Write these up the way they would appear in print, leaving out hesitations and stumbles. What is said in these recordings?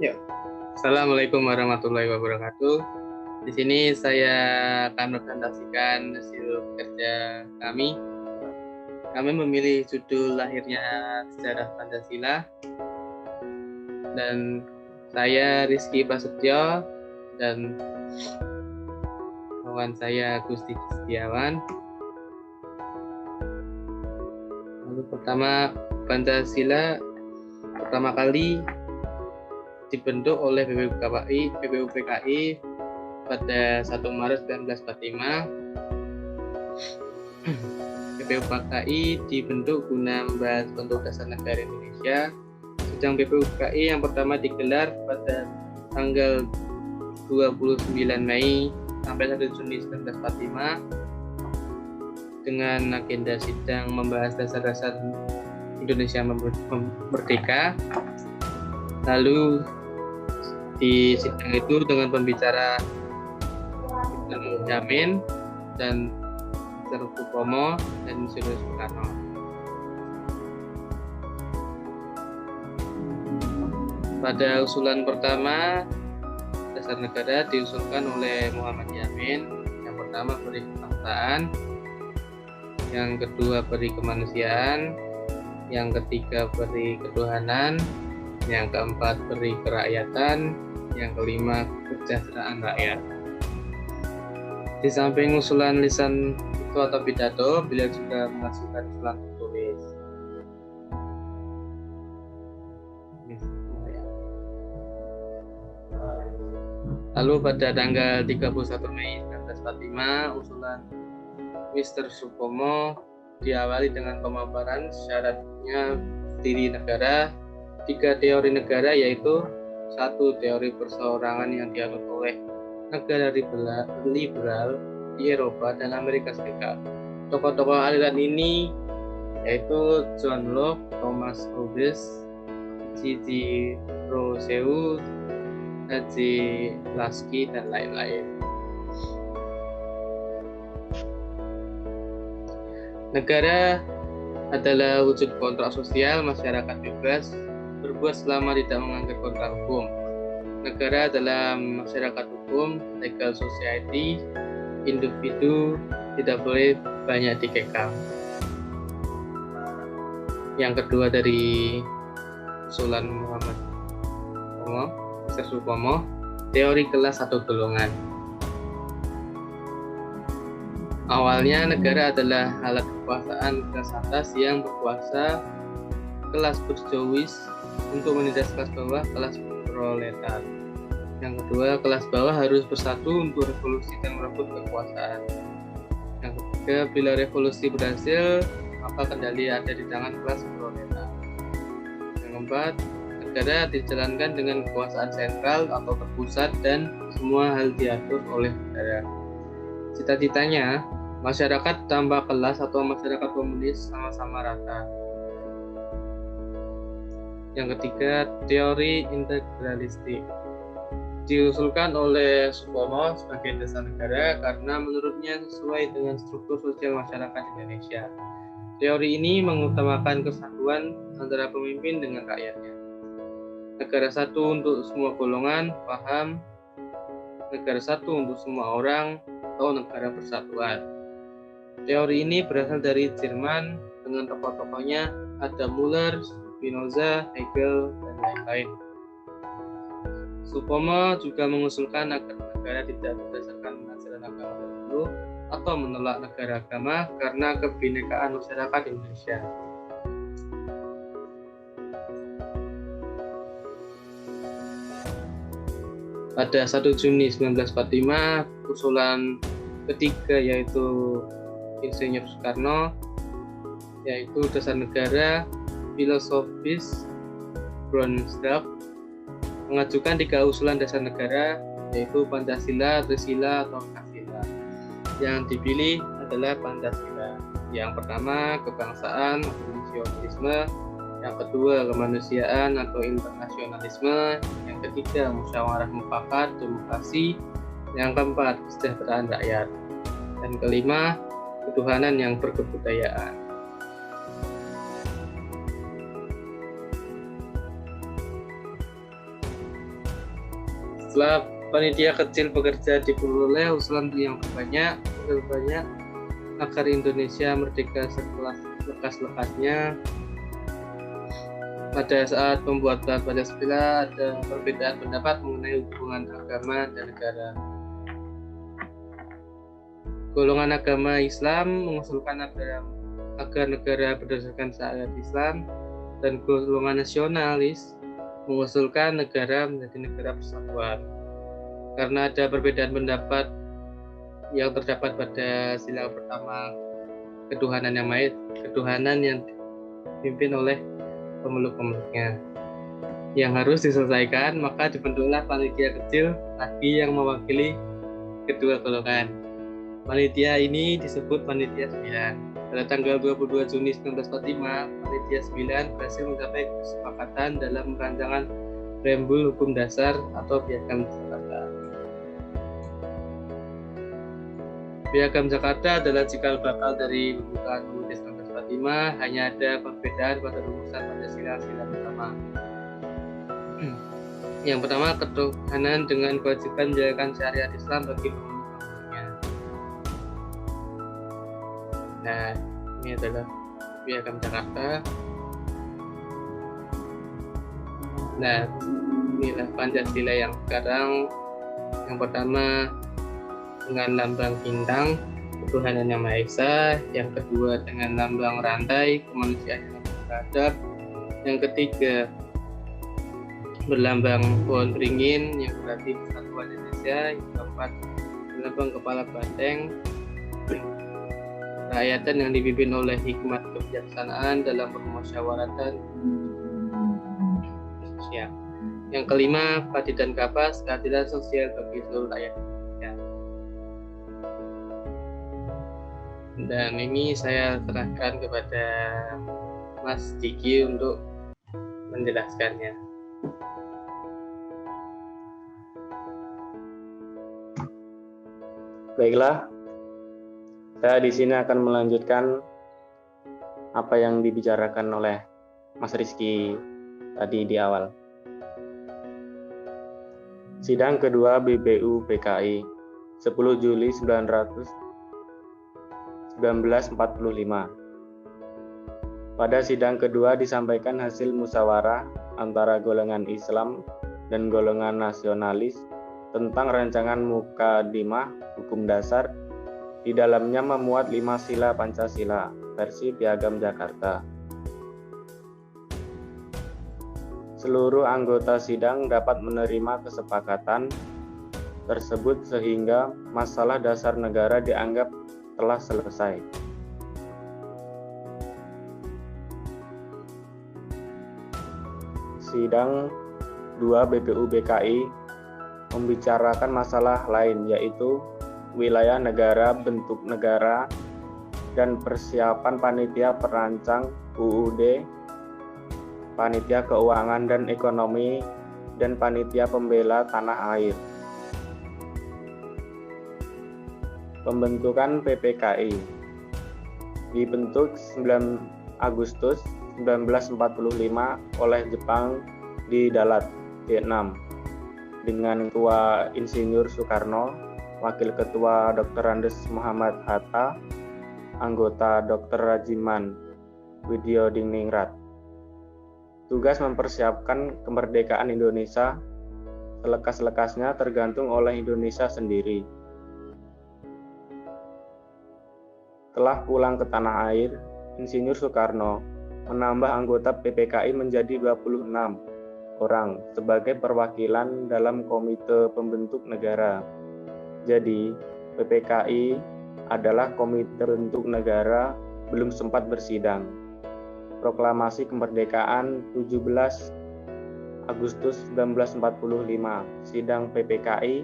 Ya, Assalamualaikum warahmatullahi wabarakatuh. Di sini saya akan presentasikan hasil kerja kami. Kami memilih judul lahirnya sejarah Pancasila, dan saya Rizky Prasetyo dan kawan saya Gusti Setiawan. Lalu pertama, Pancasila pertama kali dibentuk oleh PPUPKI pada 1 Maret 1945. PPUPKI dibentuk guna membahas bentuk dasar negara Indonesia. Sidang PPUPKI yang pertama digelar pada tanggal 29 Mei sampai 1 Juni 1945 dengan agenda sidang membahas dasar-dasar Indonesia merdeka. Lalu di sidang itu dengan pembicara Jamin dan Dr. Supomo dan Insinyur Soekarno. Pada usulan pertama, dasar negara diusulkan oleh Muhammad Yamin. Yang pertama beri kebangsaan, yang kedua beri kemanusiaan, yang ketiga beri ketuhanan, yang keempat beri kerakyatan, yang kelima kesejahteraan rakyat. Di samping usulan lisan itu atau pidato, beliau juga mengajukan usulan tertulis. Lalu pada tanggal 31 Mei 1945, usulan Mr. Supomo diawali dengan pemaparan syaratnya diri negara, 3 teori negara, yaitu 1 teori perseorangan yang dianut oleh negara liberal di Eropa dan Amerika Serikat. Tokoh-tokoh aliran ini yaitu John Locke, Thomas Hobbes, G.G. Rousseau, H.G. Lasky, dan lain-lain. Negara adalah wujud kontrak sosial masyarakat bebas berbuat selama tidak melanggar kontrak hukum. Negara adalah masyarakat hukum, legal society, individu tidak boleh banyak dikekang. Yang kedua dari usulan Muhammad Supomo, teori kelas atau golongan. Awalnya negara adalah alat kekuasaan kelas atas yang berkuasa kelas berjouis untuk menindas kelas bawah, kelas proletar. Yang kedua, kelas bawah harus bersatu untuk revolusi dan merebut kekuasaan. Yang ketiga, bila revolusi berhasil, maka kendali ada di tangan kelas proletar. Yang keempat, negara dijalankan dengan kekuasaan sentral atau terpusat dan semua hal diatur oleh negara. Cita-citanya, masyarakat tanpa kelas atau masyarakat komunis sama-sama rata. Yang ketiga, teori integralistik diusulkan oleh Supomo sebagai dasar negara karena menurutnya sesuai dengan struktur sosial masyarakat Indonesia. Teori ini mengutamakan kesatuan antara pemimpin dengan rakyatnya. Negara satu untuk semua golongan, paham negara satu untuk semua orang atau negara persatuan. Teori ini berasal dari Jerman dengan tokoh-tokohnya Adam Müller, Spinoza, Hegel, dan lain-lain. Supomo juga mengusulkan agar negara tidak berdasarkan penafsiran agama tertentu atau menolak negara agama karena kebinekaan masyarakat Indonesia. Pada 1 Juni 1945, usulan ketiga yaitu Insinyur Soekarno, yaitu dasar negara filosofis Bronsdorf, mengajukan 3 usulan dasar negara, yaitu Pancasila, Trisila, atau Kasila. Yang dipilih adalah Pancasila. Yang pertama, kebangsaan atau nasionalisme. Yang kedua, kemanusiaan atau internasionalisme. Yang ketiga, musyawarah mufakat, demokrasi. Yang keempat, kesejahteraan rakyat. Dan kelima, ketuhanan yang berkebudayaan. Setelah panitia kecil bekerja diperoleh usulan yang banyak agar Indonesia merdeka setelah lekas-lekasnya. Pada saat pembuatan Pancasila ada perbedaan pendapat mengenai hubungan agama dan negara. Golongan agama Islam mengusulkan agar negara berdasarkan syariat Islam, dan golongan nasionalis mengusulkan negara menjadi negara persatuan. Karena ada perbedaan pendapat yang terdapat pada sila pertama, ketuhanan yang dipimpin oleh pemeluk-pemeluknya yang harus diselesaikan, maka dibentuklah panitia kecil lagi yang mewakili kedua golongan. Panitia ini disebut Panitia 9. Pada tanggal 22 Juni 1945, Panitia 9 berhasil mencapai kesepakatan dalam rancangan Preambul Hukum Dasar atau Piagam Jakarta. Piagam Jakarta adalah cikal bakal dari pembukaan UUD 1945, hanya ada perbedaan pada rumusan pada sila-sila pertama. Yang pertama, ketuhanan dengan kewajiban menjalankan syariat Islam bagi pemeluk-pemeluknya. Nah, ini adalah Piagam Jakarta. Nah, inilah Pancasila yang sekarang. Yang pertama dengan lambang bintang, ketuhanan yang Maha Esa. Yang kedua dengan lambang rantai, kemanusiaan yang beradab. Yang ketiga berlambang pohon beringin yang berarti persatuan Indonesia. Yang keempat berlambang kepala banteng, rakyatan yang dipimpin oleh hikmat kebijaksanaan dalam permusyawaratan sosial. Yang kelima, padi dan kapas, keadilan sosial bagi seluruh rakyat Indonesia. Dan ini saya serahkan kepada Mas Diki untuk menjelaskannya. Baiklah, saya di sini akan melanjutkan apa yang dibicarakan oleh Mas Rizky tadi di awal. Sidang kedua BPU PKI 10 Juli 1945. Pada sidang kedua disampaikan hasil musyawarah antara golongan Islam dan golongan nasionalis tentang rancangan Mukadimah Hukum Dasar. Di dalamnya memuat 5 sila Pancasila versi Piagam Jakarta. Seluruh anggota sidang dapat menerima kesepakatan tersebut sehingga masalah dasar negara dianggap telah selesai. Sidang 2 BPU BKI membicarakan masalah lain, yaitu wilayah negara, bentuk negara, dan persiapan panitia perancang UUD, panitia keuangan dan ekonomi, dan panitia pembela tanah air. Pembentukan PPKI dibentuk 9 Agustus 1945 oleh Jepang di Dalat, Vietnam, dengan Ketua Insinyur Soekarno, Wakil Ketua Dr. Andes Muhammad Hatta, anggota Dr. Rajiman Widyodiningrat. Tugas mempersiapkan kemerdekaan Indonesia selekas-lekasnya tergantung oleh Indonesia sendiri. Setelah pulang ke tanah air, Insinyur Soekarno menambah anggota PPKI menjadi 26 orang sebagai perwakilan dalam komite pembentuk negara. Jadi, PPKI adalah komite bentuk negara belum sempat bersidang. Proklamasi kemerdekaan 17 Agustus 1945, sidang PPKI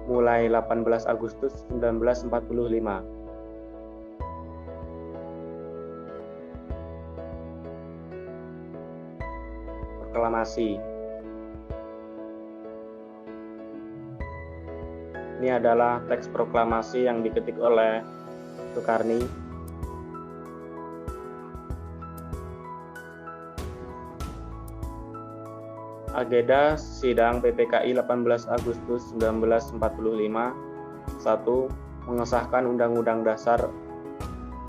mulai 18 Agustus 1945. Proklamasi. Ini adalah teks proklamasi yang diketik oleh Soekarni. Agenda sidang PPKI 18 Agustus 1945. 1. Mengesahkan Undang-Undang Dasar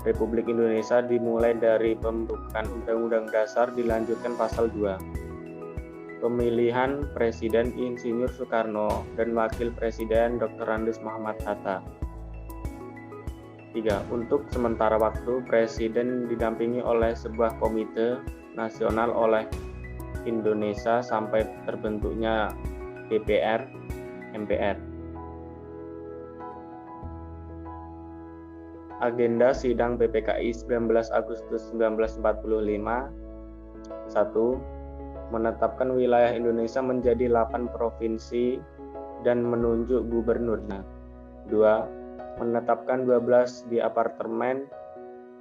Republik Indonesia dimulai dari pembentukan Undang-Undang Dasar dilanjutkan pasal 2. Pemilihan Presiden Insinyur Soekarno dan Wakil Presiden Dr. Andes Muhammad Hatta. 3. Untuk sementara waktu, Presiden didampingi oleh sebuah komite nasional oleh Indonesia sampai terbentuknya DPR, MPR. Agenda sidang PPKI 19 Agustus 1945. 1. Menetapkan wilayah Indonesia menjadi 8 provinsi dan menunjuk gubernurnya. 2. Menetapkan 12 di apartemen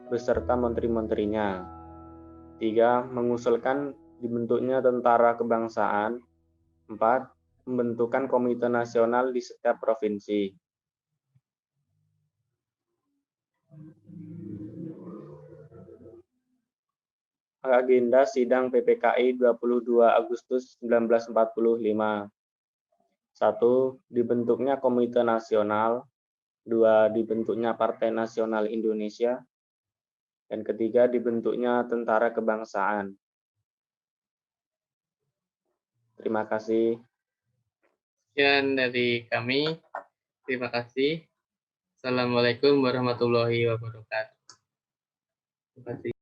beserta menteri-menterinya. 3. Mengusulkan dibentuknya tentara kebangsaan. 4. Pembentukan komite nasional di setiap provinsi. Agenda sidang PPKI 22 Agustus 1945. 1. Dibentuknya Komite Nasional. 2. Dibentuknya Partai Nasional Indonesia. Dan ketiga, dibentuknya Tentara Kebangsaan. Terima kasih. Sekian dari kami. Terima kasih. Assalamualaikum warahmatullahi wabarakatuh. Terima kasih.